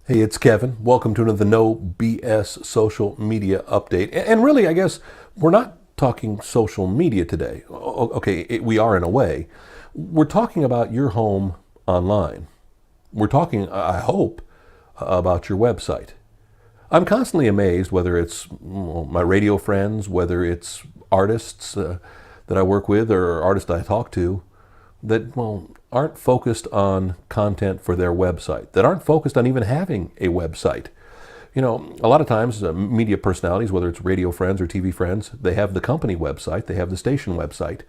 Hey, it's Kevin. Welcome to another No BS social media update. And really, I guess we're not talking social media today. Okay, we are in a way. We're talking about your home online. We're talking, I hope, about your website. I'm constantly amazed whether it's my radio friends, whether it's artists that I work with or artists I talk to that aren't focused on content for their website, that aren't focused on even having a website. You know, a lot of times media personalities, whether it's radio friends or TV friends, they have the company website, they have the station website,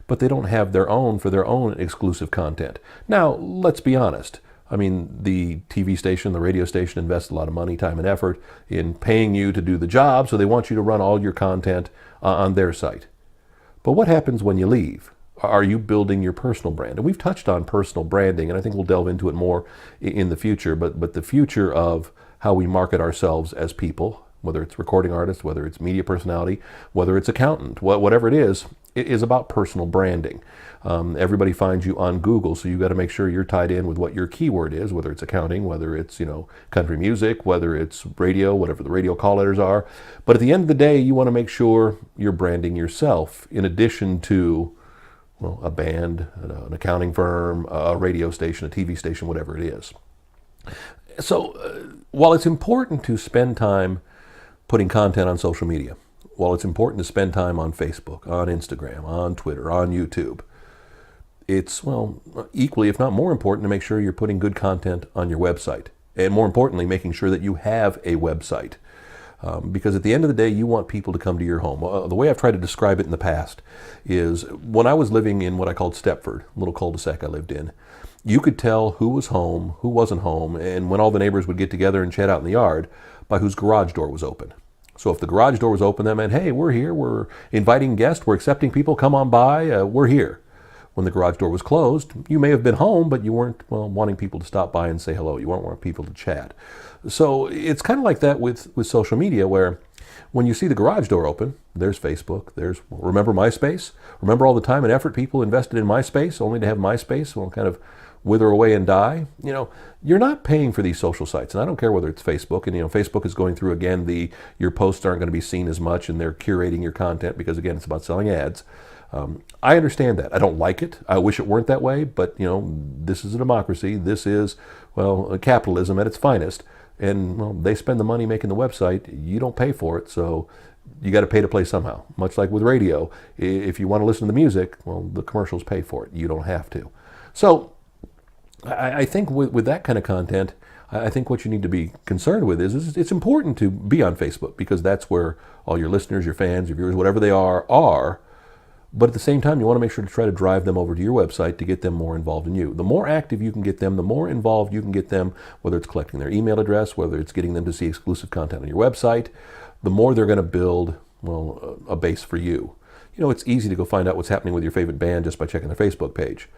but they don't have their own for their own exclusive content. Now, let's be honest. I mean, the TV station, the radio station invests a lot of money, time, and effort in paying you to do the job, so they want you to run all your content on their site. But what happens when you leave? Are you building your personal brand? And we've touched on personal branding, and I think we'll delve into it more in the future. But the future of how we market ourselves as people, whether it's recording artist, whether it's media personality, whether it's accountant, whatever it is about personal branding. Everybody finds you on Google, so you've got to make sure you're tied in with what your keyword is, whether it's accounting, whether it's country music, whether it's radio, whatever the radio call letters are. But at the end of the day, you want to make sure you're branding yourself in addition to a band, an accounting firm, a radio station, a TV station, whatever it is. So while it's important to spend time putting content on social media, while it's important to spend time on Facebook, on Instagram, on Twitter, on YouTube, it's, equally, if not more important, to make sure you're putting good content on your website. And more importantly, making sure that you have a website. Because at the end of the day, you want people to come to your home. The way I've tried to describe it in the past is when I was living in what I called Stepford, a little cul-de-sac I lived in, you could tell who was home, who wasn't home, and when all the neighbors would get together and chat out in the yard, by whose garage door was open. So if the garage door was open, that meant, hey, we're here, we're inviting guests, we're accepting people, come on by, we're here. When the garage door was closed, you may have been home, but you weren't wanting people to stop by and say hello. You weren't wanting people to chat. So it's kind of like that with social media, where when you see the garage door open, there's Facebook, remember MySpace? Remember all the time and effort people invested in MySpace, only to have MySpace kind of wither away and die? You're not paying for these social sites, and I don't care whether it's Facebook, and Facebook is going through again your posts aren't going to be seen as much, and they're curating your content because again it's about selling ads. I understand that. I don't like it. I wish it weren't that way, but this is a democracy. This is capitalism at its finest, and they spend the money making the website. You don't pay for it, so you got to pay to play somehow. Much like with radio, if you want to listen to the music, the commercials pay for it. You don't have to. So I think with that kind of content, I think what you need to be concerned with is it's important to be on Facebook because that's where all your listeners, your fans, your viewers, whatever they are. But at the same time, you want to make sure to try to drive them over to your website to get them more involved in you. The more active you can get them, the more involved you can get them, whether it's collecting their email address, whether it's getting them to see exclusive content on your website, the more they're going to build, a base for you. It's easy to go find out what's happening with your favorite band just by checking their Facebook page.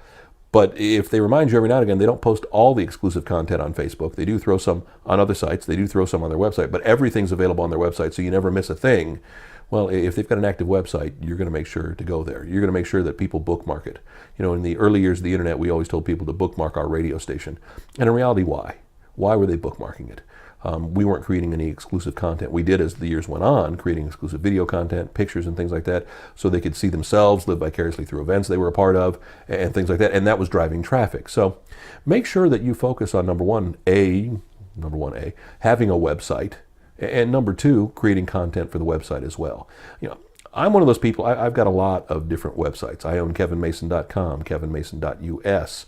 But if they remind you every now and again, they don't post all the exclusive content on Facebook. They do throw some on other sites. They do throw some on their website. But everything's available on their website, so you never miss a thing. Well, if they've got an active website, you're going to make sure to go there. You're going to make sure that people bookmark it. In the early years of the internet, we always told people to bookmark our radio station. And in reality, why? Why were they bookmarking it? We weren't creating any exclusive content. We did, as the years went on, creating exclusive video content, pictures and things like that, so they could see themselves, live vicariously through events they were a part of, and things like that. And that was driving traffic. So make sure that you focus on number one, having a website, and number two, creating content for the website as well. I'm one of those people, I've got a lot of different websites. I own kevinmason.com, kevinmason.us,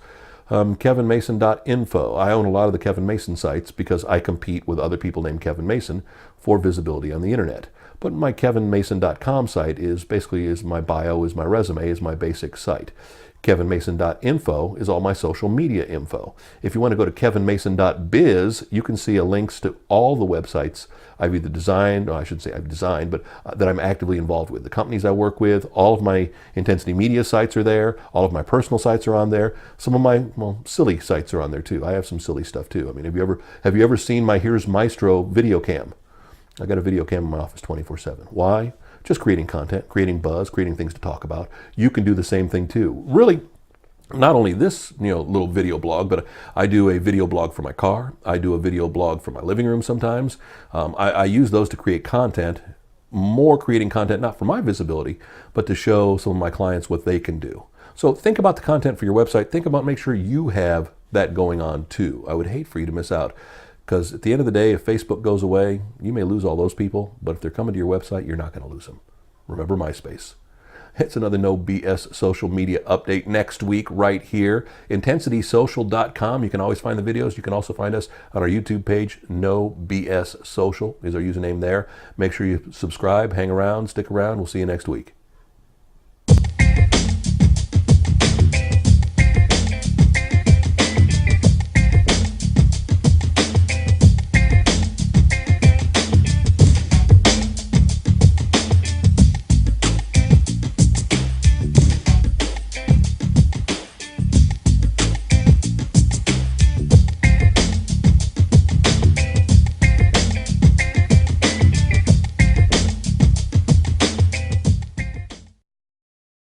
kevinmason.info. I own a lot of the Kevin Mason sites because I compete with other people named Kevin Mason for visibility on the internet. But my kevinmason.com site is my bio, is my resume, is my basic site. kevinmason.info is all my social media info. If you want to go to kevinmason.biz, you can see links to all the websites I've either designed, or I should say I've designed, but that I'm actively involved with. The companies I work with, all of my Intensity Media sites are there, all of my personal sites are on there. Some of my silly sites are on there too. I have some silly stuff too. I mean, have you ever seen my Here's Maestro video cam? I got a video cam in my office 24/7. Why? Just creating content, creating buzz, creating things to talk about. You can do the same thing too. Really, not only this little video blog, but I do a video blog for my car. I do a video blog for my living room sometimes. I use those to create content, more creating content not for my visibility, but to show some of my clients what they can do. So think about the content for your website. Think about make sure you have that going on too. I would hate for you to miss out, because at the end of the day, if Facebook goes away, you may lose all those people, but if they're coming to your website, you're not going to lose them. Remember MySpace. It's another No BS social media update next week right here. IntensitySocial.com. You can always find the videos. You can also find us on our YouTube page. No BS Social is our username there. Make sure you subscribe, hang around, stick around. We'll see you next week.